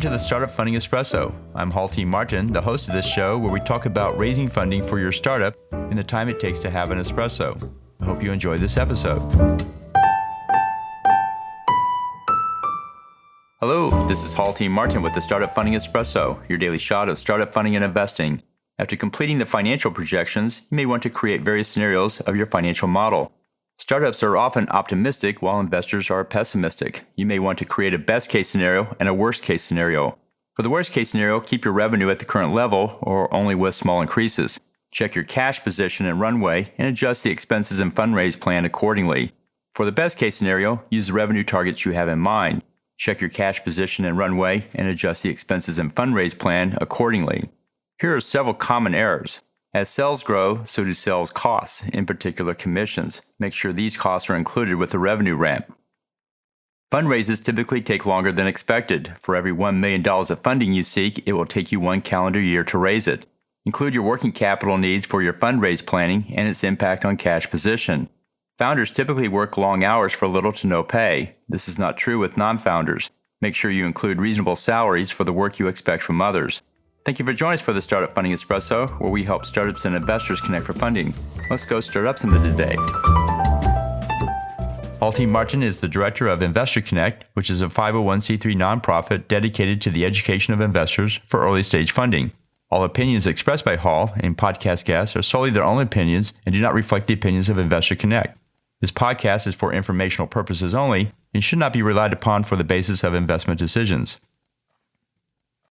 Welcome to the Startup Funding Espresso. I'm Halti Martin, the host of this show where we talk about raising funding for your startup and the time it takes to have an espresso. I hope you enjoy this episode. Hello, this is Halti Martin with the Startup Funding Espresso, your daily shot of startup funding and investing. After completing the financial projections, you may want to create various scenarios of your financial model. Startups are often optimistic while investors are pessimistic. You may want to create a best-case scenario and a worst-case scenario. For the worst-case scenario, keep your revenue at the current level or only with small increases. Check your cash position and runway and adjust the expenses and fundraise plan accordingly. For the best-case scenario, use the revenue targets you have in mind. Check your cash position and runway and adjust the expenses and fundraise plan accordingly. Here are several common errors. As sales grow, so do sales costs, in particular commissions. Make sure these costs are included with the revenue ramp. Fundraises typically take longer than expected. For every $1 million of funding you seek, it will take you 1 calendar year to raise it. Include your working capital needs for your fundraise planning and its impact on cash position. Founders typically work long hours for little to no pay. This is not true with non-founders. Make sure you include reasonable salaries for the work you expect from others. Thank you for joining us for the Startup Funding Espresso, where we help startups and investors connect for funding. Let's go start up some of the day. Halti Martin is the director of Investor Connect, which is a 501c3 nonprofit dedicated to the education of investors for early stage funding. All opinions expressed by Hall and podcast guests are solely their own opinions and do not reflect the opinions of Investor Connect. This podcast is for informational purposes only and should not be relied upon for the basis of investment decisions.